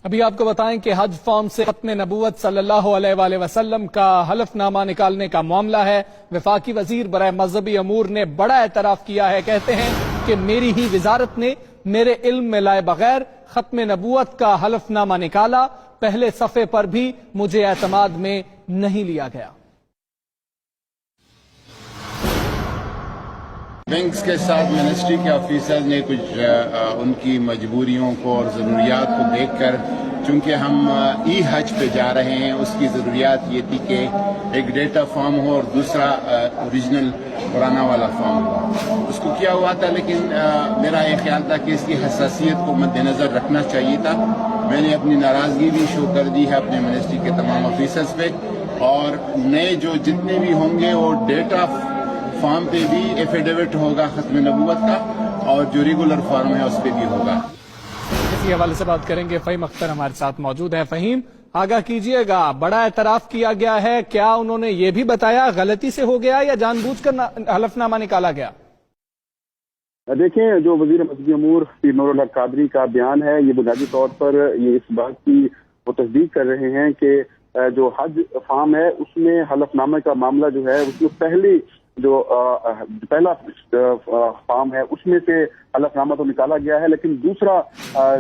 ابھی آپ کو بتائیں کہ حج فارم سے ختم نبوت صلی اللہ علیہ وآلہ وسلم کا حلف نامہ نکالنے کا معاملہ ہے۔ وفاقی وزیر برائے مذہبی امور نے بڑا اعتراف کیا ہے، کہتے ہیں کہ میری ہی وزارت نے میرے علم میں لائے بغیر ختم نبوت کا حلف نامہ نکالا، پہلے صفحے پر بھی مجھے اعتماد میں نہیں لیا گیا۔ بینکس کے ساتھ منسٹری کے آفیسرز نے کچھ ان کی مجبوریوں کو اور ضروریات کو دیکھ کر، چونکہ ہم ای حج پہ جا رہے ہیں، اس کی ضروریات یہ تھی کہ ایک ڈیٹا فارم ہو اور دوسرا اوریجنل پرانا والا فارم ہو۔ اس کو کیا ہوا تھا، لیکن میرا یہ خیال تھا کہ اس کی حساسیت کو مد نظر رکھنا چاہیے تھا۔ میں نے اپنی ناراضگی بھی شو کر دی ہے اپنے منسٹری کے تمام آفیسرز پہ، اور نئے جو جتنے بھی ہوں گے وہ ڈیٹا فارم پہ بھی ایفیڈیوٹ ہوگا ختم نبوت کا، اور جو ریگولر فارم ہے اس پہ بھی ہوگا۔ اسی حوالے سے بات کریں گے، فہیم اختر ہمارے ساتھ موجود ہے۔ فہیم، آگاہ کیجئے گا، بڑا اعتراف کیا گیا ہے، کیا انہوں نے یہ بھی بتایا غلطی سے ہو گیا یا جان بوجھ کر حلف نامہ نکالا گیا؟ دیکھیں، جو وزیر مذہبی امور پیر نور الحق قادری کا بیان ہے، یہ بنیادی طور پر یہ اس بات کی وہ تصدیق کر رہے ہیں کہ جو حج فارم ہے اس میں حلف نامے کا معاملہ جو ہے، اس میں پہلا فارم ہے اس میں سے حلف نامہ تو نکالا گیا ہے، لیکن دوسرا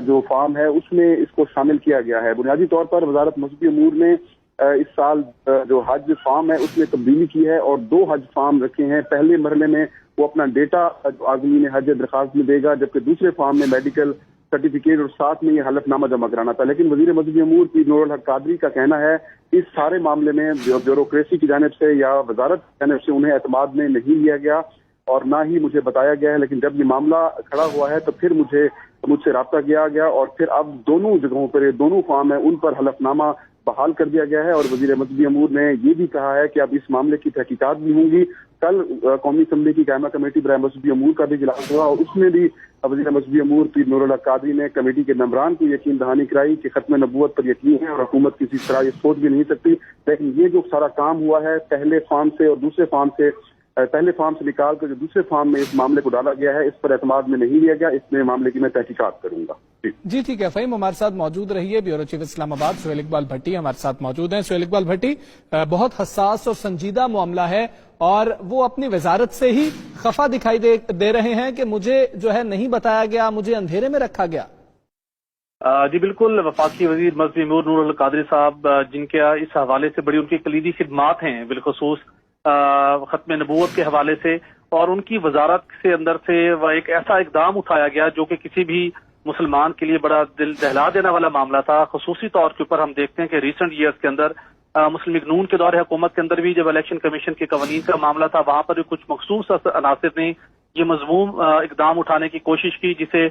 جو فارم ہے اس میں اس کو شامل کیا گیا ہے۔ بنیادی طور پر وزارت مذہبی امور نے اس سال جو حج فارم ہے اس میں تبدیلی کی ہے اور 2 حج فارم رکھے ہیں۔ پہلے مرحلے میں وہ اپنا ڈیٹا عازمین حج درخواست میں دے گا، جبکہ دوسرے فارم میں میڈیکل سرٹیفکیٹ اور ساتھ میں یہ حلف نامہ جمع کرانا تھا۔ لیکن وزیر مذہبی امور پیر نور الحق قادری کا کہنا ہے اس سارے معاملے میں بیوروکریسی کی جانب سے یا وزارت کی جانب سے انہیں اعتماد میں نہیں لیا گیا اور نہ ہی مجھے بتایا گیا ہے، لیکن جب یہ معاملہ کھڑا ہوا ہے تو پھر مجھ سے رابطہ کیا گیا اور پھر اب دونوں جگہوں پر دونوں فارم ہیں ان پر حلف نامہ بحال کر دیا گیا ہے۔ اور وزیر مذہبی امور نے یہ بھی کہا ہے کہ اب اس معاملے کی تحقیقات بھی ہوں گی۔ کل قومی اسمبلی کی قائمہ کمیٹی برائے مذہبی امور کا بھی اجلاس ہوا اور اس میں بھی وزیر مذہبی امور پیر نور الحق قادری نے کمیٹی کے ممبران کو یقین دہانی کرائی کہ ختم نبوت پر یقین ہے اور حکومت کسی طرح یہ سوچ بھی نہیں سکتی، لیکن یہ جو سارا کام ہوا ہے پہلے فارم سے اور دوسرے فارم سے، پہلے فارم سے نکال کر جو دوسرے فارم میں اس معاملے کو ڈالا گیا ہے، اس پر اعتماد میں نہیں لیا گیا۔ اس میں معاملے کی میں تحقیقات کروں گا۔ جی ٹھیک ہے فہیم، ہمارے ساتھ موجود رہیے۔ بیورو چیف اسلام آباد سہیل اقبال بھٹی ہمارے ساتھ موجود ہیں۔ سہیل اقبال بھٹی، بہت حساس اور سنجیدہ معاملہ ہے اور وہ اپنی وزارت سے ہی خفا دکھائی دے رہے ہیں کہ مجھے جو ہے نہیں بتایا گیا، مجھے اندھیرے میں رکھا گیا۔ جی بالکل، وفاقی وزیر مذہبی امور نور الحق قادری صاحب جن کے اس حوالے سے بڑی ان کی کلیدی خدمات ہیں، بالخصوص ختم نبوت کے حوالے سے، اور ان کی وزارت سے اندر سے ایک ایسا اقدام اٹھایا گیا جو کہ کسی بھی مسلمان کے لیے بڑا دل دہلا دینے والا معاملہ تھا۔ خصوصی طور کے اوپر ہم دیکھتے ہیں کہ ریسنٹ ایئرز کے اندر مسلم لیگ نون کے دور حکومت کے اندر بھی جب الیکشن کمیشن کے قوانین کا معاملہ تھا، وہاں پر بھی کچھ مخصوص عناصر نے یہ مضموم اقدام اٹھانے کی کوشش کی جسے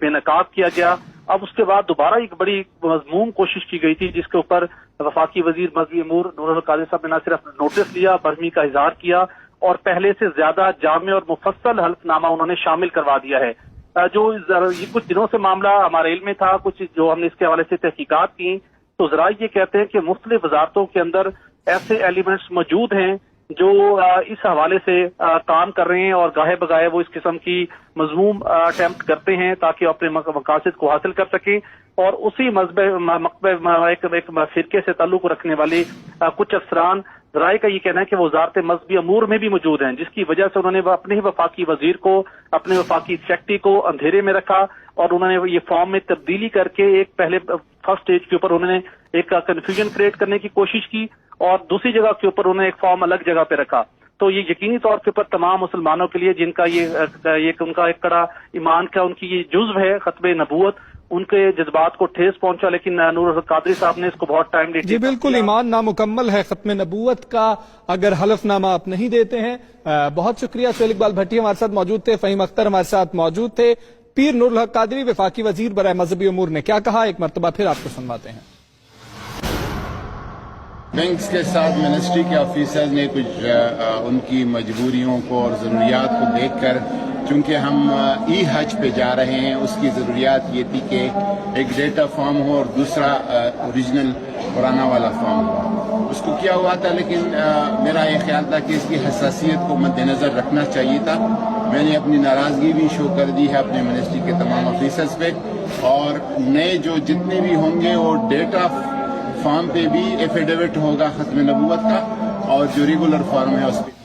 بے نقاب کیا گیا۔ اب اس کے بعد دوبارہ ایک بڑی مضموم کوشش کی گئی تھی جس کے اوپر وفاقی وزیر مذہبی امور نور الحق قادری صاحب نے نہ صرف نوٹس لیا، برہمی کا اظہار کیا اور پہلے سے زیادہ جامع اور مفصل حلف نامہ انہوں نے شامل کروا دیا ہے۔ جو یہ کچھ دنوں سے معاملہ ہمارے علم میں تھا، کچھ جو ہم نے اس کے حوالے سے تحقیقات کی تو ذرا یہ کہتے ہیں کہ مختلف وزارتوں کے اندر ایسے ایلیمنٹس موجود ہیں جو اس حوالے سے کام کر رہے ہیں اور گاہے بگاہے وہ اس قسم کی مضموم اٹیمپٹ کرتے ہیں تاکہ اپنے مقاصد کو حاصل کر سکیں، اور اسی ایک فرقے سے تعلق رکھنے والے کچھ افسران رائے کا یہ کہنا ہے کہ وہ وزارت مذہبی امور میں بھی موجود ہیں، جس کی وجہ سے انہوں نے اپنے ہی وفاقی وزیر کو، اپنے وفاقی سیکرٹری کو اندھیرے میں رکھا اور انہوں نے یہ فارم میں تبدیلی کر کے ایک پہلے فرسٹ سٹیج کے اوپر انہوں نے ایک کنفیوژن کریٹ کرنے کی کوشش کی اور دوسری جگہ کے اوپر انہوں نے ایک فارم الگ جگہ پہ رکھا۔ تو یہ یقینی طور کے اوپر تمام مسلمانوں کے لیے جن کا ان کا ایک کڑا ایمان کا ان کی یہ جزو ہے ختم نبوت، ان کے جذبات کو ٹھیس پہنچا، لیکن نور الحق قادری صاحب نے اس کو بہت ٹائم جی بالکل، ایمان نامکمل ہے ختم نبوت کا اگر حلف نامہ آپ نہیں دیتے ہیں۔ بہت شکریہ سہیل اقبال بھٹی ہمارے ساتھ موجود تھے، فہیم اختر ہمارے ساتھ موجود تھے۔ پیر نور الحق قادری وفاقی وزیر برائے مذہبی امور نے کیا کہا، ایک مرتبہ پھر آپ کو سنواتے ہیں۔ بینکس کے ساتھ منسٹری کے آفیسرز نے کچھ ان کی مجبوریوں کو اور ضروریات کو دیکھ کر، چونکہ ہم ای حج پہ جا رہے ہیں، اس کی ضروریات یہ تھی کہ ایک ڈیٹا فارم ہو اور دوسرا اوریجنل پرانا والا فارم ہو۔ اس کو کیا ہوا تھا، لیکن میرا یہ خیال تھا کہ اس کی حساسیت کو مد نظر رکھنا چاہیے تھا۔ میں نے اپنی ناراضگی بھی شو کر دی ہے اپنے منسٹری کے تمام آفیسرز پہ، اور نئے جو جتنے بھی ہوں گے وہ ڈیٹا فارم پہ بھی ایفیڈیوٹ ہوگا ختم نبوت کا، اور جو ریگولر فارم ہے اس پہ